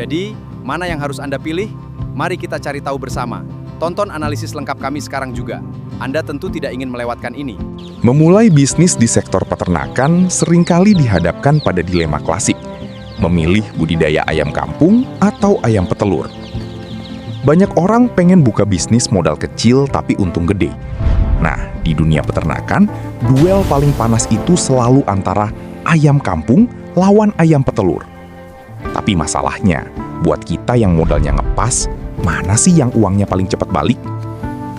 Jadi, mana yang harus Anda pilih? Mari kita cari tahu bersama. Tonton analisis lengkap kami sekarang juga. Anda tentu tidak ingin melewatkan ini. Memulai bisnis di sektor peternakan seringkali dihadapkan pada dilema klasik, memilih budidaya ayam kampung atau ayam petelur. Banyak orang pengen buka bisnis modal kecil tapi untung gede. Nah, di dunia peternakan, duel paling panas itu selalu antara ayam kampung lawan ayam petelur. Tapi masalahnya, buat kita yang modalnya ngepas, mana sih yang uangnya paling cepat balik?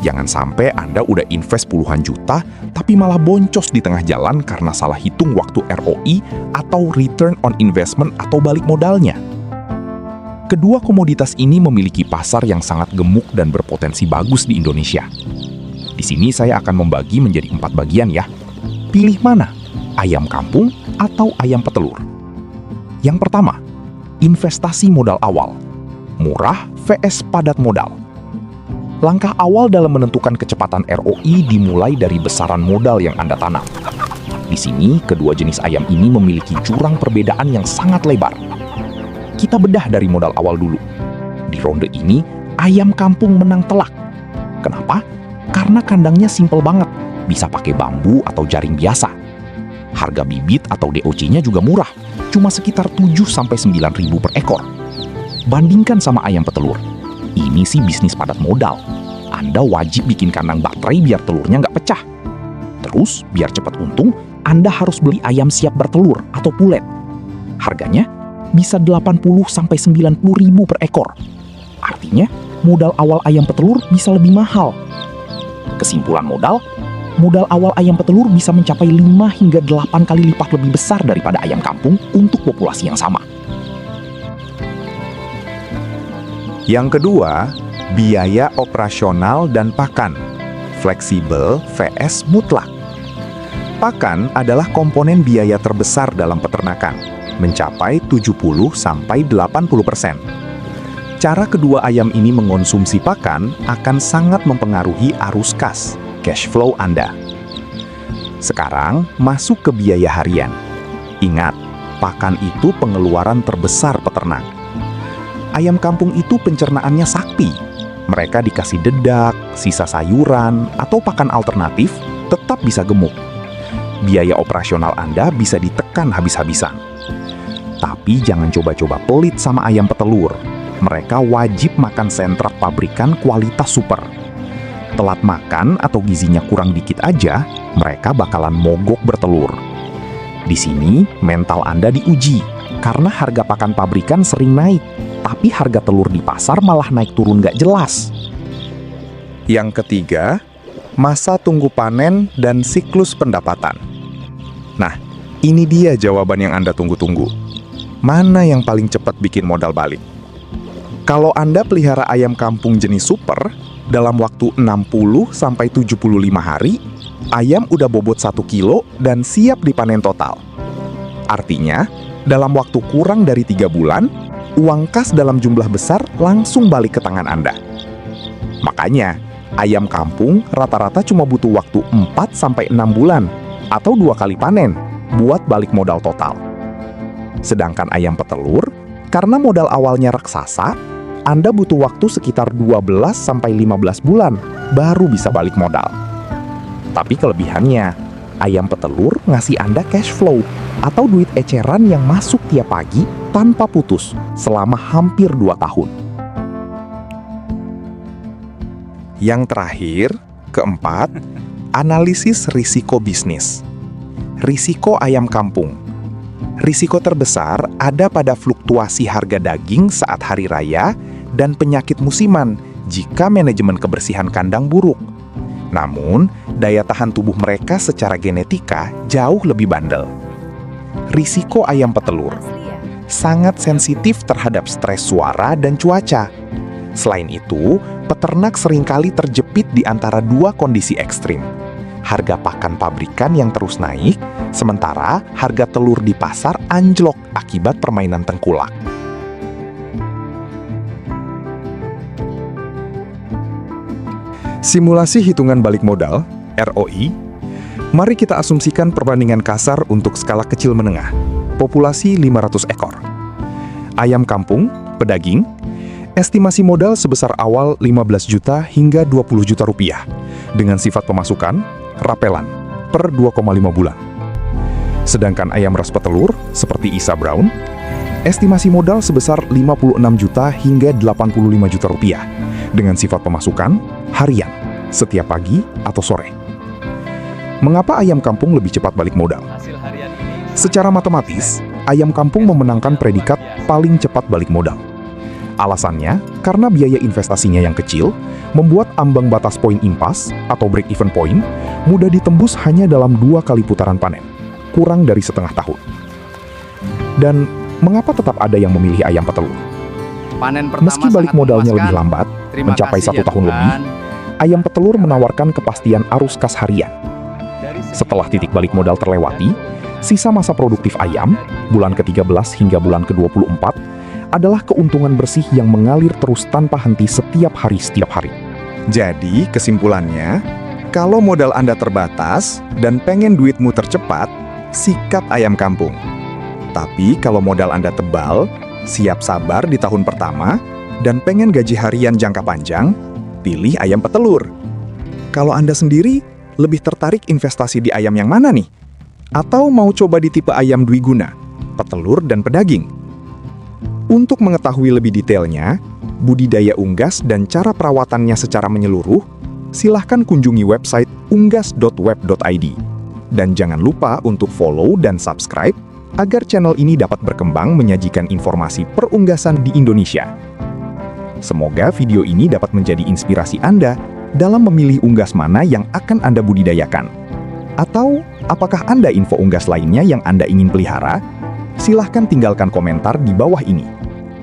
Jangan sampai Anda udah invest puluhan juta, tapi malah boncos di tengah jalan karena salah hitung waktu ROI atau Return on Investment atau balik modalnya. Kedua komoditas ini memiliki pasar yang sangat gemuk dan berpotensi bagus di Indonesia. Di sini saya akan membagi menjadi 4 bagian ya. Pilih mana? Ayam kampung atau ayam petelur? Yang pertama, investasi modal awal. Murah vs padat modal. Langkah awal dalam menentukan kecepatan ROI dimulai dari besaran modal yang Anda tanam. Di sini, kedua jenis ayam ini memiliki jurang perbedaan yang sangat lebar. Kita bedah dari modal awal dulu. Di ronde ini, ayam kampung menang telak. Kenapa? Karena kandangnya simpel banget, bisa pakai bambu atau jaring biasa. Harga bibit atau DOC-nya juga murah, cuma sekitar 7-9 ribu per ekor. Bandingkan sama ayam petelur. Ini sih bisnis padat modal. Anda wajib bikin kandang baterai biar telurnya nggak pecah. Terus, biar cepat untung, Anda harus beli ayam siap bertelur atau pulet. Harganya bisa 80-90 ribu per ekor. Artinya, modal awal ayam petelur bisa lebih mahal. Kesimpulan modal awal ayam petelur bisa mencapai 5 hingga 8 kali lipat lebih besar daripada ayam kampung untuk populasi yang sama. Yang kedua, biaya operasional dan pakan. Fleksibel vs mutlak. Pakan adalah komponen biaya terbesar dalam peternakan, mencapai 70-80%. Cara kedua ayam ini mengonsumsi pakan akan sangat mempengaruhi arus kas, cash flow Anda. Sekarang, masuk ke biaya harian. Ingat, pakan itu pengeluaran terbesar peternak. Ayam kampung itu pencernaannya sakti. Mereka dikasih dedak, sisa sayuran, atau pakan alternatif, tetap bisa gemuk. Biaya operasional Anda bisa ditekan habis-habisan. Tapi jangan coba-coba pelit sama ayam petelur. Mereka wajib makan sentral pabrikan kualitas super. Telat makan atau gizinya kurang dikit aja, mereka bakalan mogok bertelur. Di sini, mental Anda diuji, karena harga pakan pabrikan sering naik, tapi harga telur di pasar malah naik turun nggak jelas. Yang ketiga, masa tunggu panen dan siklus pendapatan. Nah, ini dia jawaban yang Anda tunggu-tunggu. Mana yang paling cepat bikin modal balik? Kalau Anda pelihara ayam kampung jenis super, dalam waktu 60-75 hari, ayam udah bobot 1 kilo dan siap dipanen total. Artinya, dalam waktu kurang dari 3 bulan, uang kas dalam jumlah besar langsung balik ke tangan Anda. Makanya, ayam kampung rata-rata cuma butuh waktu 4-6 bulan atau 2 kali panen buat balik modal total. Sedangkan ayam petelur, karena modal awalnya raksasa, Anda butuh waktu sekitar 12-15 bulan baru bisa balik modal. Tapi kelebihannya, ayam petelur ngasih Anda cash flow atau duit eceran yang masuk tiap pagi tanpa putus selama hampir 2 tahun. Yang terakhir, keempat, analisis risiko bisnis. Risiko ayam kampung. Risiko terbesar ada pada fluktuasi harga daging saat hari raya dan penyakit musiman jika manajemen kebersihan kandang buruk. Namun, daya tahan tubuh mereka secara genetika jauh lebih bandel. Risiko ayam petelur sangat sensitif terhadap stres suara dan cuaca. Selain itu, peternak seringkali terjepit di antara 2 kondisi ekstrim. Harga pakan pabrikan yang terus naik, sementara harga telur di pasar anjlok akibat permainan tengkulak. Simulasi hitungan balik modal, ROI. Mari kita asumsikan perbandingan kasar untuk skala kecil menengah. Populasi 500 ekor. Ayam kampung Pedaging, estimasi modal sebesar awal 15 juta hingga 20 juta rupiah, dengan sifat pemasukan, rapelan, per 2,5 bulan. Sedangkan ayam ras petelur, seperti Isa Brown, estimasi modal sebesar 56 juta hingga 85 juta rupiah, dengan sifat pemasukan, harian, setiap pagi atau sore. Mengapa ayam kampung lebih cepat balik modal? Secara matematis, ayam kampung memenangkan predikat paling cepat balik modal. Alasannya, karena biaya investasinya yang kecil, membuat ambang batas poin impas atau break-even point mudah ditembus hanya dalam 2 kali putaran panen, kurang dari setengah tahun. Dan mengapa tetap ada yang memilih ayam petelur? Panen pertama Meski balik sangat modalnya memuaskan. lebih lambat, Terima mencapai kasih 1 tahun Tuhan. lebih, ayam petelur menawarkan kepastian arus kas harian. Setelah titik balik modal terlewati, sisa masa produktif ayam, bulan ke-13 hingga bulan ke-24, adalah keuntungan bersih yang mengalir terus tanpa henti setiap hari. Jadi, kesimpulannya, kalau modal Anda terbatas dan pengen duitmu tercepat, sikat ayam kampung. Tapi kalau modal Anda tebal, siap sabar di tahun pertama, dan pengen gaji harian jangka panjang, pilih ayam petelur. Kalau Anda sendiri, lebih tertarik investasi di ayam yang mana nih? Atau mau coba di tipe ayam dwiguna, petelur dan pedaging? Untuk mengetahui lebih detailnya, budidaya unggas dan cara perawatannya secara menyeluruh, silahkan kunjungi website unggas.web.id. Dan jangan lupa untuk follow dan subscribe agar channel ini dapat berkembang menyajikan informasi perunggasan di Indonesia. Semoga video ini dapat menjadi inspirasi Anda dalam memilih unggas mana yang akan Anda budidayakan. Atau, apakah Anda info unggas lainnya yang Anda ingin pelihara? Silahkan tinggalkan komentar di bawah ini.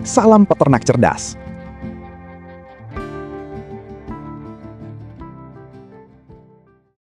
Salam peternak cerdas!